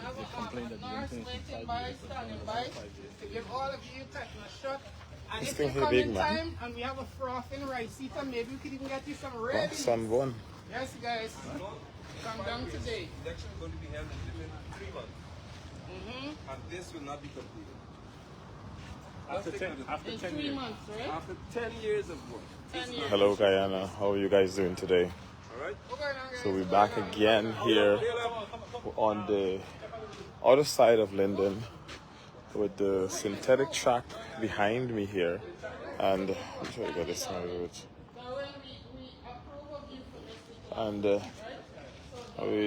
have They complained that a nurse waiting by, standing by to give all of you tetanus shot. And This if you thing here come big, in man. time and we have a frothing rice seater, maybe we could even get you some rabies. Sunburn. Yes, guys. Come down today. Election is going to be held within 3 months. And this will not be completed. After 10 3 years. months, right? After 10 years of work. 10 years. Hello, Guyana. How are you guys doing today? Alright? So we're back again here on the other side of Linden with the synthetic track behind me here. And I'm sure you got this one. And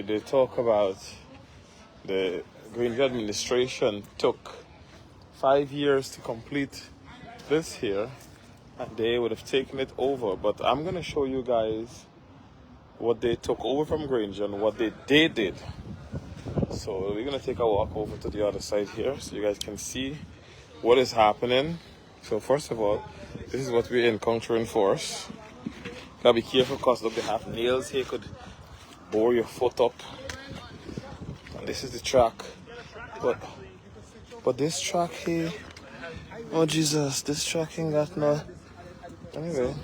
they talk about the Green administration took 5 years to complete this here, and they would have taken it over. But I'm gonna show you guys what they took over from Granger and what they did. So we're gonna take a walk over to the other side here so you guys can see what is happening. So first of all, this is what we're encountering for us. Gotta be careful because look, they have nails here, could bore your foot up. And this is the track. But this track here, oh Jesus, this track ain't got no. Anyway.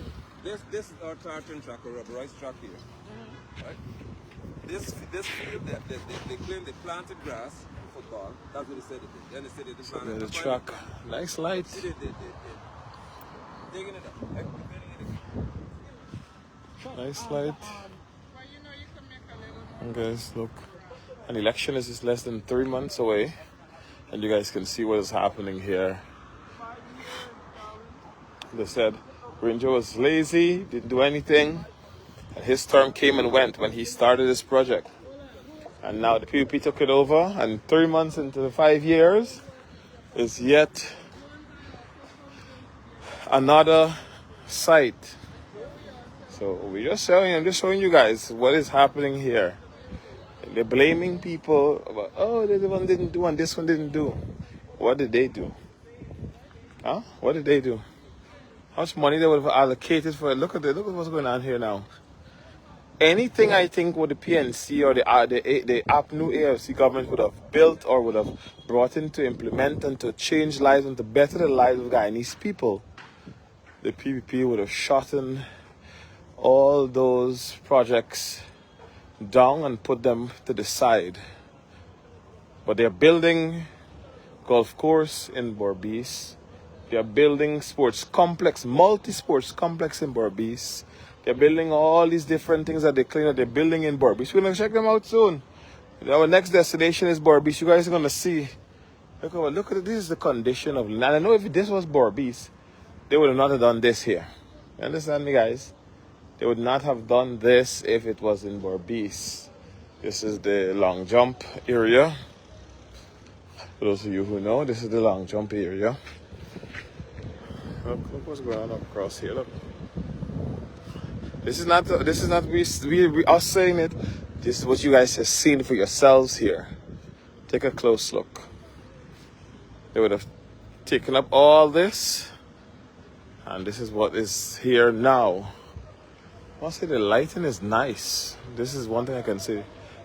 This is our tartan track or rubberized track here. Right? This field, they claim they planted grass for football. That's what they said they did. Then they said they planted The track. Nice light. They digging it up. Nice light. And guys, look. An election is just less than 3 months away. And you guys can see what is happening here. They said Granger was lazy, didn't do anything. And his term came and went when he started this project. And now the PUP took it over, and 3 months into the 5 years is yet another site. So I'm just showing you guys what is happening here. They're blaming people about, oh, this one didn't do and this one didn't do. What did they do? Huh? What did they do? How much money they would have allocated for it? Look at what's going on here now. Anything I think what the PNC or the new AFC government would have built or would have brought in to implement and to change lives and to better the lives of Guyanese people, the PPP would have shot all those projects down and put them to the side. But they're building golf course in Berbice. They're building sports complex, multi-sports complex in Berbice. They're building all these different things that they claim that they're building in Berbice. We're going to check them out soon. Our next destination is Berbice. You guys are going to see. Look at it. This is the condition of land. I know if this was Berbice, they would have not have done this here. You understand me, guys? They would not have done this if it was in Berbice. This is the long jump area. For those of you who know, this is the long jump area. Look what's going on across here. Look. This is not we are saying it. This is what you guys have seen for yourselves here. Take a close look. They would have taken up all this, and this is what is here now. I must say the lighting is nice. This is one thing I can say.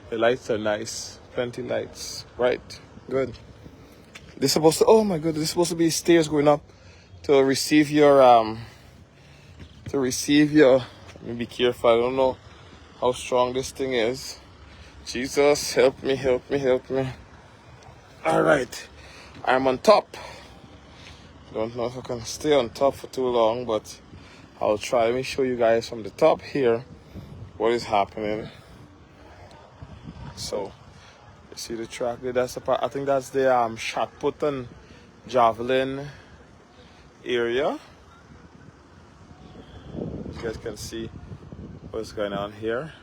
The lights are nice. Plenty lights. Right. Good. This is supposed to, oh my goodness, this is supposed to be stairs going up to receive your let me be careful. I don't know how strong this thing is. Jesus, help me. All right. I'm on top. Don't know if I can stay on top for too long, but I'll try. Let me show you guys from the top here what is happening. So, you see the track there? That's the part. I think that's the shot put and javelin area. You guys can see what's going on here.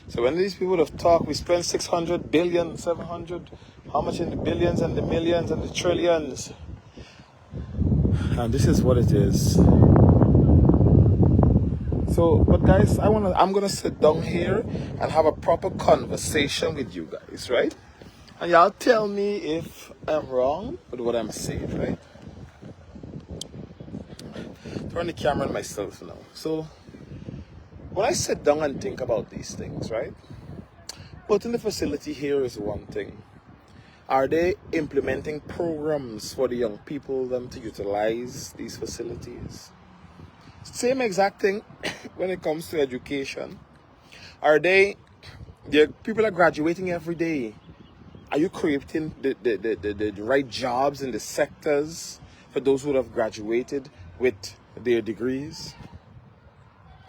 So when these people have talked, we spent 600 billion, 700, how much in the billions and the millions and the trillions? And this is what it is. So, but guys, I'm gonna sit down here and have a proper conversation with you guys, right? And y'all tell me if I'm wrong with what I'm saying, right? turn the camera on myself now. So when I sit down and think about these things, right? Putting the facility here is one thing. Are they implementing programs for the young people them to utilize these facilities? Same exact thing when it comes to education. Are they, people are graduating every day. Are you creating the right jobs in the sectors for those who have graduated with their degrees?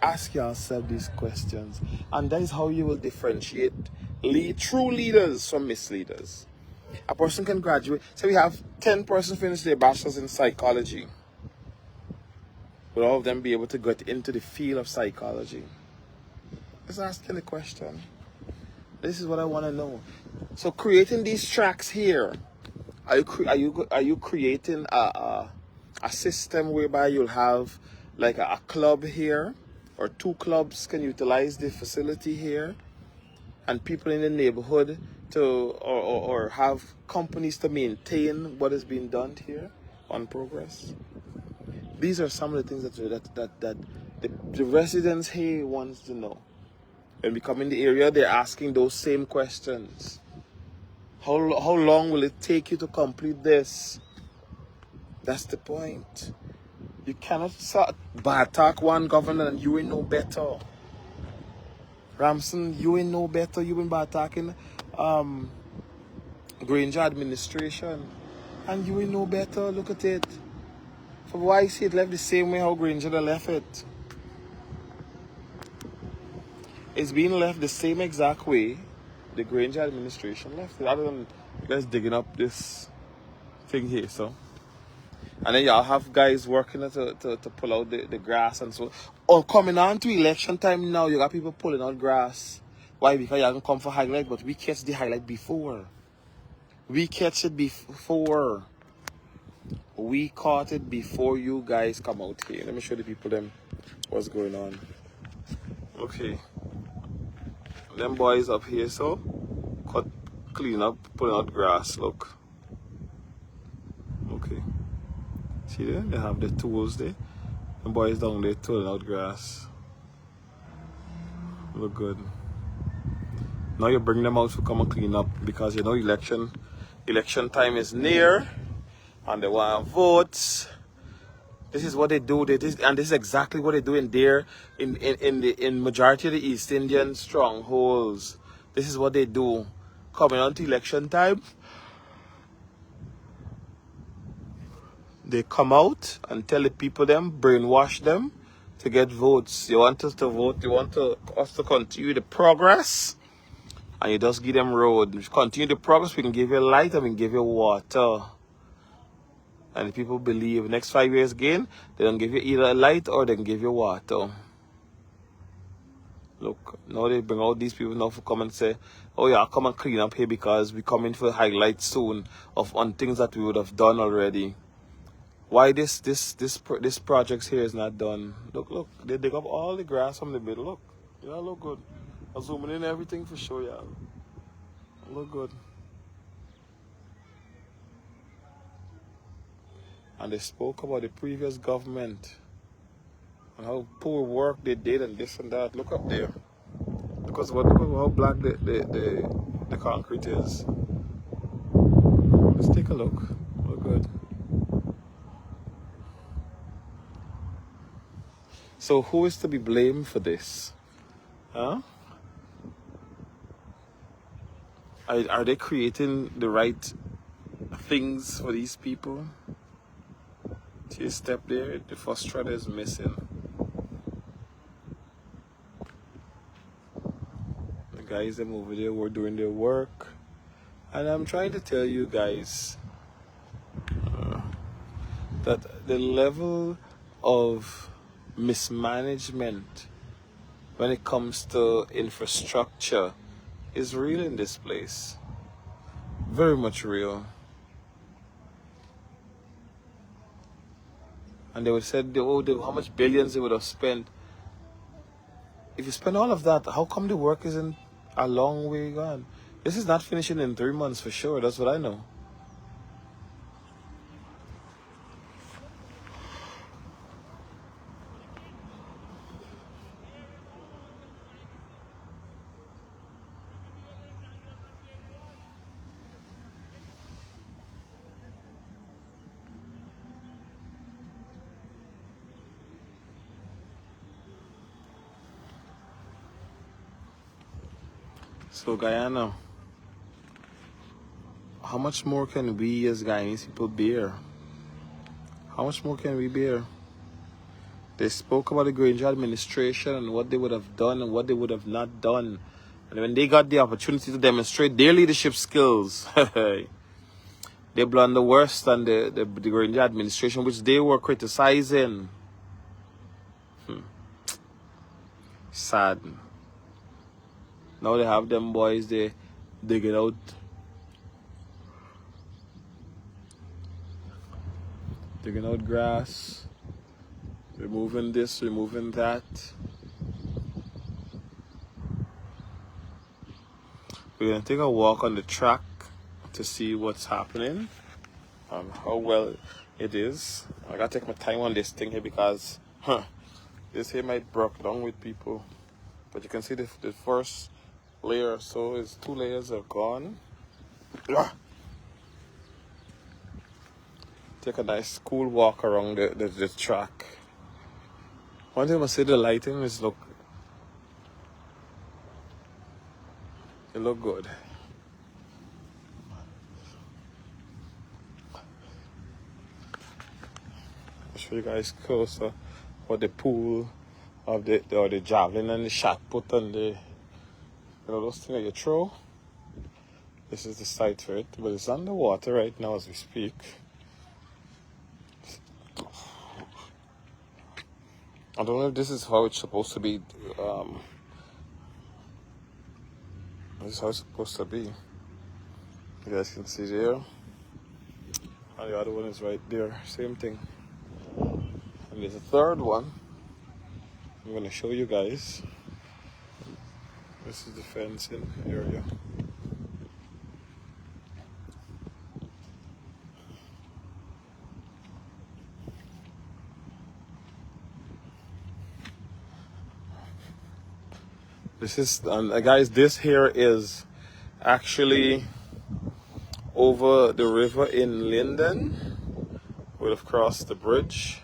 Ask yourself these questions, and that is how you will differentiate true leaders from misleaders. A person can graduate. Say we have 10 persons finish their bachelor's in psychology. Will all of them be able to get into the field of psychology? Just asking the question. This is what I want to know. So creating these tracks here, are you creating a system whereby you'll have like a club here, or 2 clubs can utilize the facility here, and people in the neighborhood to or have companies to maintain what is being done here on progress? These are some of the things that the residents here wants to know. When we come in the area, they're asking those same questions. How long will it take you to complete this? That's the point. You cannot attack one governor and you ain't no better. Ramson, you ain't no better. You've been attacking Granger administration, and you ain't no better. Look at it. For why see it left the same way how Granger left it? It's being left the same exact way the Granger administration left it. Other than just digging up this thing here, so. And then y'all have guys working to pull out the grass and so. Oh, coming on to election time now, you got people pulling out grass. Why? Because you haven't come for highlight, but we catch the highlight before. We catch it before. We caught it before you guys come out here. Let me show the people them what's going on. Okay. Them boys up here, so clean up, pulling out grass, look. Okay. See there? They have the tools there. The boys down there pulling out grass. Look good. Now you bring them out to come and clean up because you know election time is near and they want votes. This is what they do. And this is exactly what they do in majority of the East Indian strongholds. This is what they do. Coming on to election time, they come out and tell the people them, brainwash them to get votes. You want us to vote, you want us to continue the progress, and you just give them road. If you continue the progress, we can give you light and we can give you water. And the people believe next 5 years again, they don't give you either light or they can give you water. Look, now they bring out these people now to come and say, oh yeah, come and clean up here because we come in for highlights soon on things that we would have done already. Why this project here is not done? Look, they dig up all the grass from the middle. Look, yeah, look good. I'm zooming in everything for sure, y'all. Look good. And they spoke about the previous government and how poor work they did and this and that. Look up there. Look at how black the concrete is. Let's take a look. Look good. So who is to be blamed for this? Huh? Are they creating the right things for these people? See a step there, the first thread is missing. The guys them over there were doing their work. And I'm trying to tell you guys that the level of mismanagement when it comes to infrastructure is real in this place. Very much real. And they would say, how much billions they would have spent. If you spend all of that, how come the work isn't a long way gone? This is not finishing in 3 months for sure. That's what I know. So Guyana, how much more can we as Guyanese people bear? How much more can we bear? They spoke about the Granger administration and what they would have done and what they would have not done. And when they got the opportunity to demonstrate their leadership skills, they blunder worse than the Granger administration, which they were criticizing. Sad. Now they have them boys, they digging out. Digging out grass. Removing this, removing that. We're gonna take a walk on the track to see what's happening and how well it is. I gotta take my time on this thing here because this here might break down with people. But you can see the first layer or so is 2 layers are gone. Take a nice cool walk around the track. One thing I must say, the lighting is it look good. I'll show you guys closer what the pool of the javelin and the shot put and those things that you throw. This is the site for it, but it's underwater right now as we speak. I don't know if this is how it's supposed to be. This is how it's supposed to be. You guys can see there. And the other one is right there. Same thing. And there's a third one. I'm going to show you guys. This is the fencing area. This is, guys, this here is actually over the river in Linden. We'll have crossed the bridge.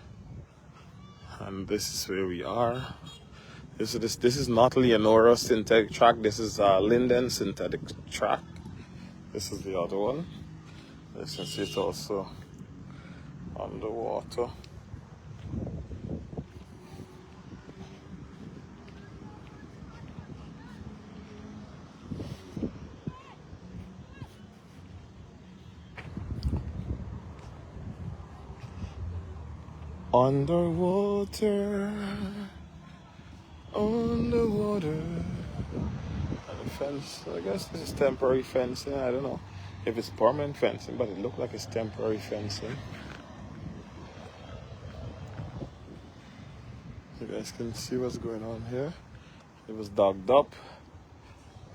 And this is where we are. This is not Leonora synthetic track. This is Linden synthetic track. This is the other one. As you can see, it's also underwater. Underwater. And the fence, I guess this is temporary fencing. I don't know if it's permanent fencing, but it looked like it's temporary fencing. You guys can see what's going on here. It was dogged up.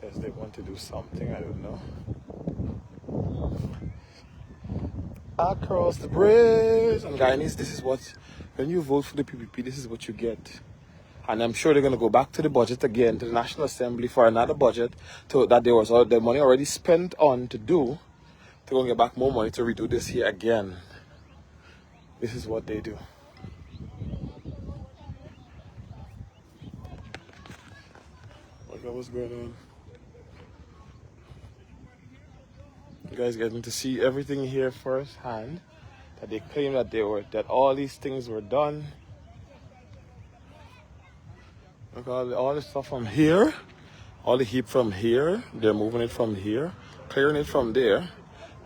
Guess they want to do something, I don't know. Across the bridge. And Guyanese, this is what, when you vote for the PPP, this is what you get. And I'm sure they're going to go back to the budget again, to the National Assembly for another budget that there was the money already spent on to do, to go and get back more money to redo this here again. This is what they do. Look at what's going on. You guys getting to see everything here firsthand. That they claim that all these things were done. Look at all the stuff from here, all the heap from here. They're moving it from here, clearing it from there,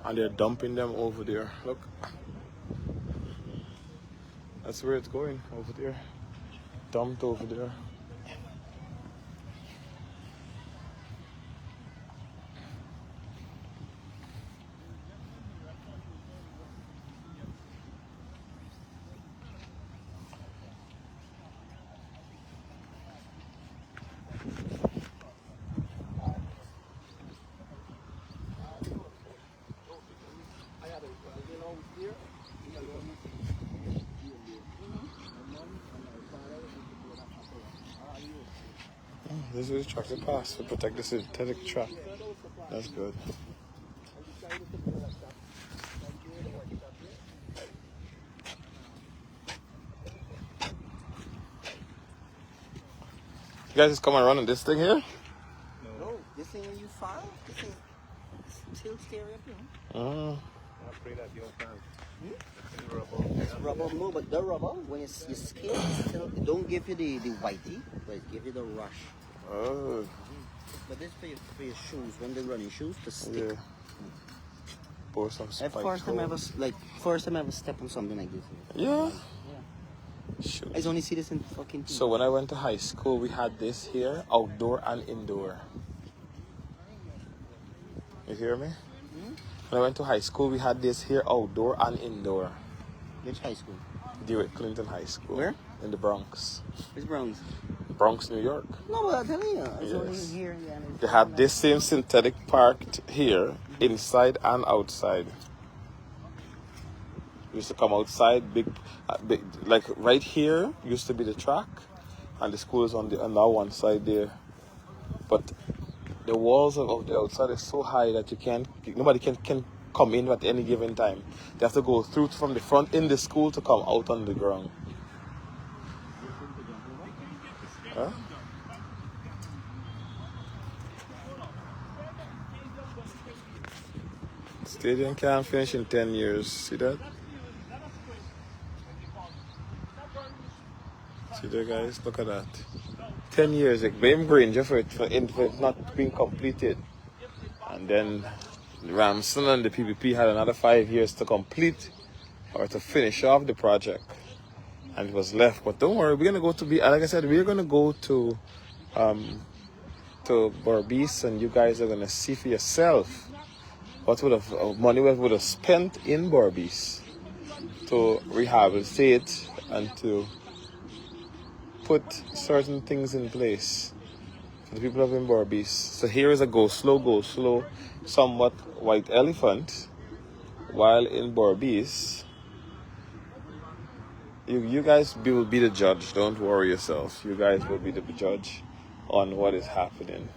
and they're dumping them over there. Look, that's where it's going, over there, dumped over there. This is a tractor pass to protect the synthetic track. That's good. You guys just come and run on this thing here? No, this thing when you will stay up, you know. Mm. I pray that you can. It's rubber, no, but the rubber, when you skin, it don't give you the whitey, but it give you the rush. Oh, But this for your shoes, when they're running shoes, to stick. yeah. Pour some That's spike first time I hole. ever step on something like this. Yeah. Yeah. Shoot. I only see this in fucking TV. So when I went to high school, we had this here, outdoor and indoor. You hear me? When I went to high school, we had this here, outdoor and indoor. Which high school? DeWitt Clinton High School. Where? In the Bronx. Which Bronx? Bronx, New York. No, but I'm telling you, it's only Yes. here. Yeah, They had this same synthetic parked here, inside and outside. Used to come outside, big, like right here used to be the track, and the school is on that one side there. But the walls of the outside is so high that nobody can come in at any given time. They have to go through from the front in the school to come out on the ground. Huh? Stadium can't finish in 10 years. See that? See there, guys? Look at that. 10 years. Like, blame Granger for it not being completed. And then Ramson and the PPP had another 5 years to complete or to finish off the project. And it was left. But don't worry, we're gonna like I said, we're gonna go to Berbice, and you guys are gonna see for yourself what money we would have spent in Berbice to rehabilitate and to put certain things in place for the people of Berbice. So here is a go slow, somewhat white elephant, while in Berbice, you guys will be the judge. Don't worry yourself. You guys will be the judge on what is happening.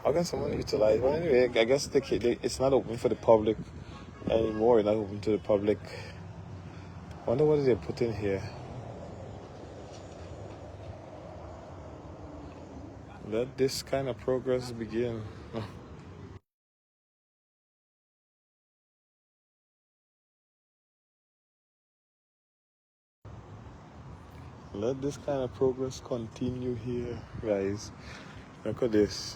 How can someone utilize? Well, anyway, I guess it's not open for the public anymore. It's not open to the public. I wonder what they put in here. Let this kind of progress begin. Let this kind of progress continue here, guys. Look at this.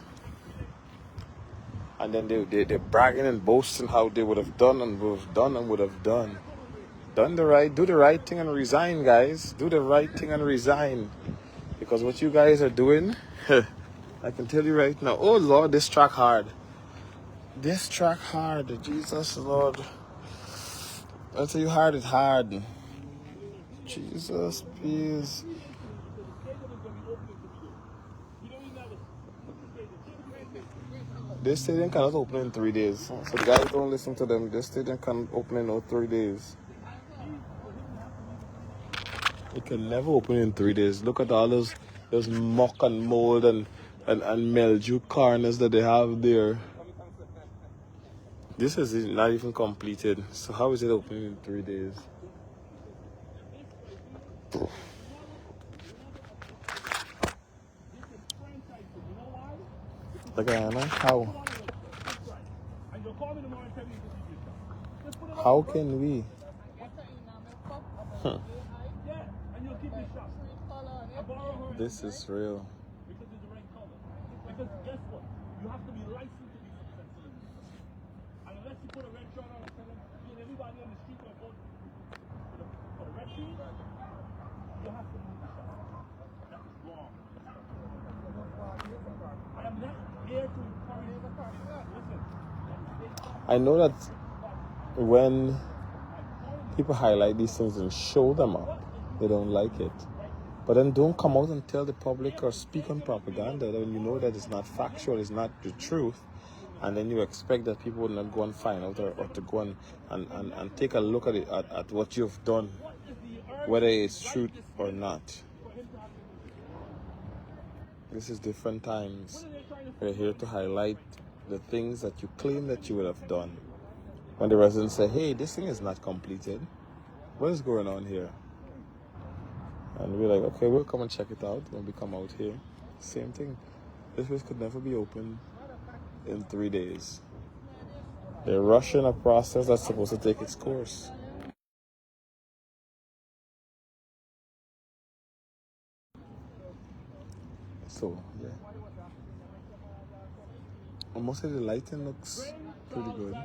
And then they're bragging and boasting how they would have done and would have done and would have done. Do the right thing and resign, guys. Do the right thing and resign. Because what you guys are doing, I can tell you right now. Oh Lord, this track hard. This track hard. Jesus Lord. I'll tell you hard is hard. Jesus, please. This stadium cannot open in 3 days. So the guys don't listen to them. This stadium can't open in 3 days. It can never open in 3 days. Look at all those muck and mold and mildew corners that they have there. This is not even completed. So how is it opening in 3 days? Look at that, how? How can we? This is real. Because guess what? You have to be licensed to be successful. And unless you put a red shirt on and tell them, everybody on the street will vote for the red team, you have to move the shot. That is wrong. I am not here to encourage. Listen. I know that when people highlight these things and show them up, they don't like it. But then don't come out and tell the public or speak on propaganda when you know that it's not factual, it's not the truth, and then you expect that people will not go and find out or to go and take a look at it at what you've done, whether it's true or not. This is different times. We're here to highlight the things that you claim that you would have done. when the residents say, hey, this thing is not completed. What is going on here? And we're like, okay, we'll come and check it out when we come out here. Same thing. This place could never be open in 3 days. They're rushing a process that's supposed to take its course. So, yeah. And most of the lighting looks pretty good.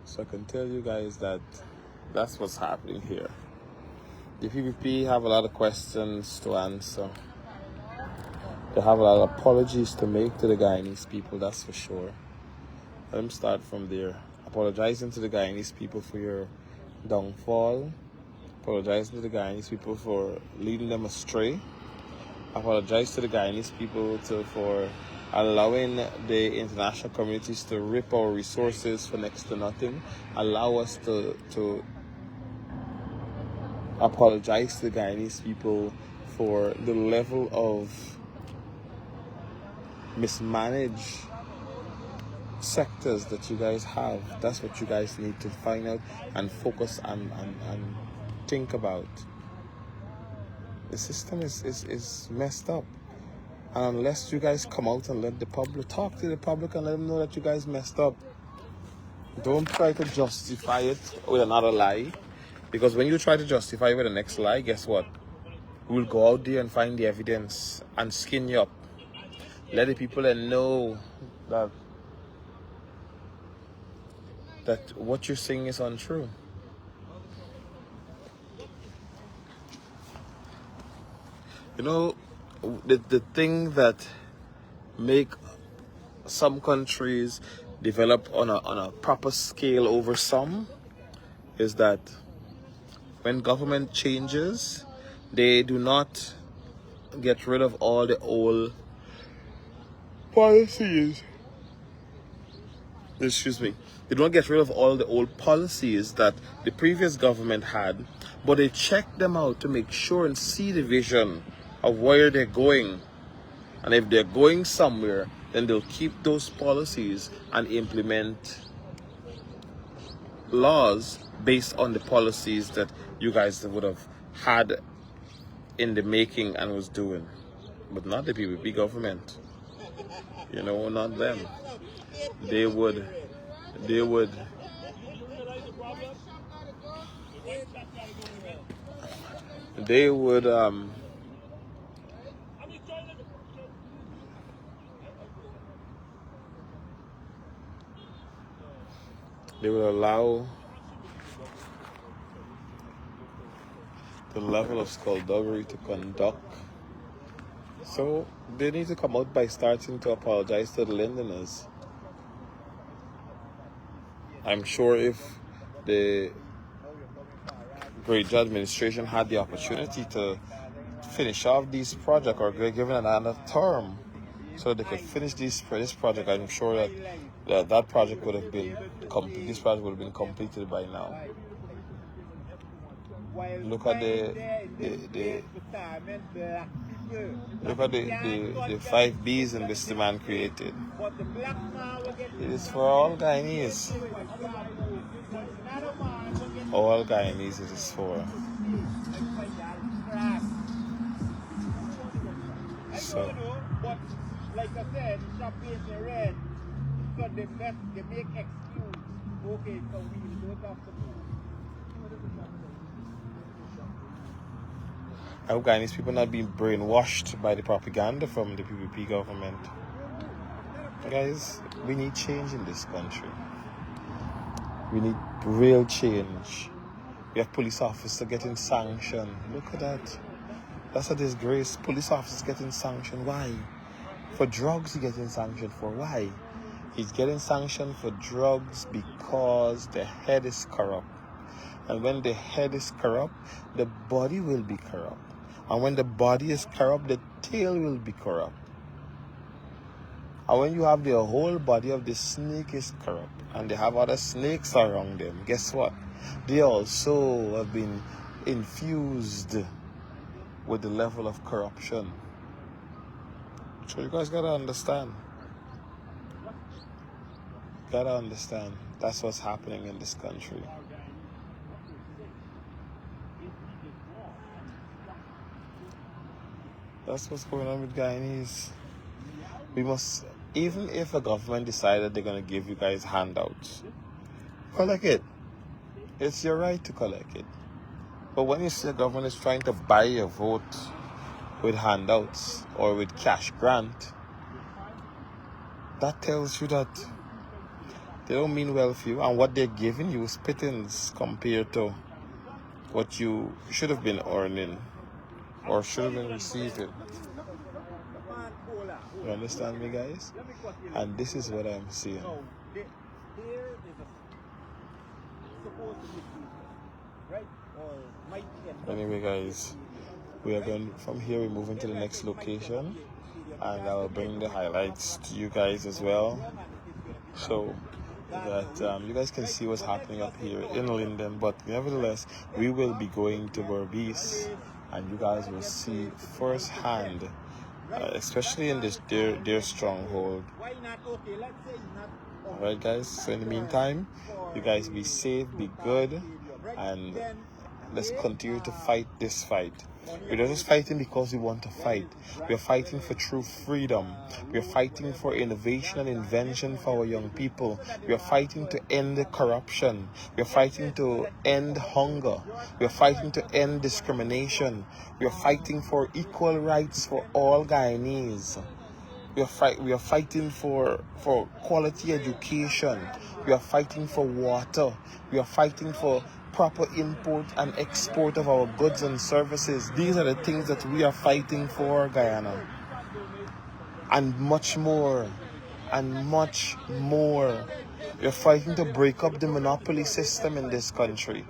So I can tell you guys that that's what's happening here. The PPP have a lot of questions to answer. They have a lot of apologies to make to the Guyanese people, that's for sure. Let them start from there. Apologizing to the Guyanese people for your downfall. Apologizing to the Guyanese people for leading them astray. Apologize to the Guyanese people for allowing the international communities to rip our resources for next to nothing. Allow us to apologize to the Guyanese people for the level of mismanaged sectors that you guys have. That's what you guys need to find out and focus and think about. The system is messed up. And unless you guys come out and let the public talk to the public and let them know that you guys messed up, don't try to justify it with another lie. Because when you try to justify it with the next lie, guess what? We'll go out there and find the evidence and skin you up. Let the people then know that what you're saying is untrue. You know, the thing that make some countries develop on a proper scale over some is that when government changes, they do not get rid of all the old policies. Excuse me. They don't get rid of all the old policies that the previous government had, but they check them out to make sure and see the vision of where they're going. And if they're going somewhere, then they'll keep those policies and implement laws based on the policies that you guys would have had in the making and was doing. But not the PPP government. You know, not them. They would allow the level of skullduggery to conduct. So they need to come out by starting to apologize to the Lindeners. I'm sure if the Great administration had the opportunity to finish off this project or given another term so they could finish this project, I'm sure that project would have been this project would have been completed by now. Look at the 5 B's in this man created. It is for all Guyanese. All Guyanese it is for. So, but like I said, champagne is red. So they make excuse. Okay, so we don't have to move. I hope Guyanese people not being brainwashed by the propaganda from the PPP government. Guys, we need change in this country. We need real change. We have police officers getting sanctioned. Look at that. That's a disgrace. Police officers getting sanctioned. Why? For drugs, he's getting sanctioned for. Why? He's getting sanctioned for drugs because the head is corrupt. And when the head is corrupt, the body will be corrupt. And when the body is corrupt, the tail will be corrupt. And when you have the whole body of the snake is corrupt, and they have other snakes around them, guess what? They also have been infused with the level of corruption. So you guys gotta understand. gotta understand that's what's happening in this country. That's what's going on with Guyanese. We must, even if a government decided they're gonna give you guys handouts, collect it. It's your right to collect it. But when you see the government is trying to buy your vote with handouts or with cash grant, that tells you that they don't mean well for you, and what they're giving you is pittance compared to what you should have been earning or should have been receiving. You understand me, guys? And this is what I'm seeing. Anyway, guys, we are going from here. We're moving to the next location, and I will bring the highlights to you guys as well, so that you guys can see what's happening up here in Linden. But nevertheless, we will be going to Berbice, and you guys will see firsthand, especially in this their stronghold. Alright, guys, so in the meantime, you guys be safe, be good, and let's continue to fight this fight. We're not just fighting because we want to fight. We're fighting for true freedom. We're fighting for innovation and invention for our young people. We're fighting to end corruption. We're fighting to end hunger. We're fighting to end discrimination. We're fighting for equal rights for all Guyanese. We are fighting for quality education. We are fighting for water. We are fighting for proper import and export of our goods and services. These are the things that we are fighting for, Guyana. And much more. And much more. We are fighting to break up the monopoly system in this country.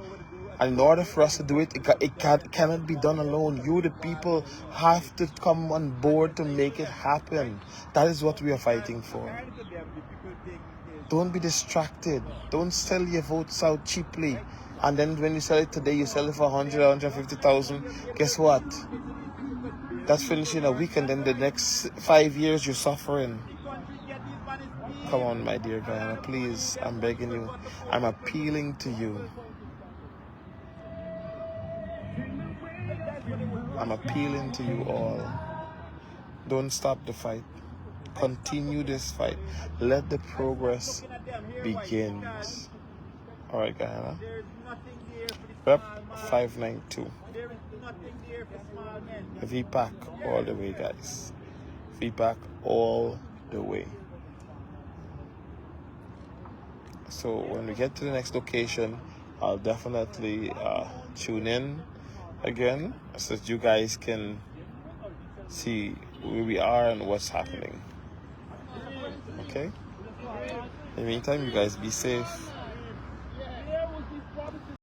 And in order for us to do it, it cannot be done alone. You, the people, have to come on board to make it happen. That is what we are fighting for. Don't be distracted. Don't sell your votes out cheaply. And then when you sell it today, you sell it for 100, 150,000. Guess what? That's finishing in a week, and then the next 5 years you're suffering. Come on, my dear Guyana, please. I'm begging you. I'm appealing to you. I'm appealing to you all. Don't stop the fight. Continue this fight. Let the progress begin. Alright, Guyana. Rep 592. VPAC all the way, guys. VPAC all the way. So when we get to the next location, I'll definitely tune in again so that you guys can see where we are and what's happening. Okay? In the meantime, you guys be safe.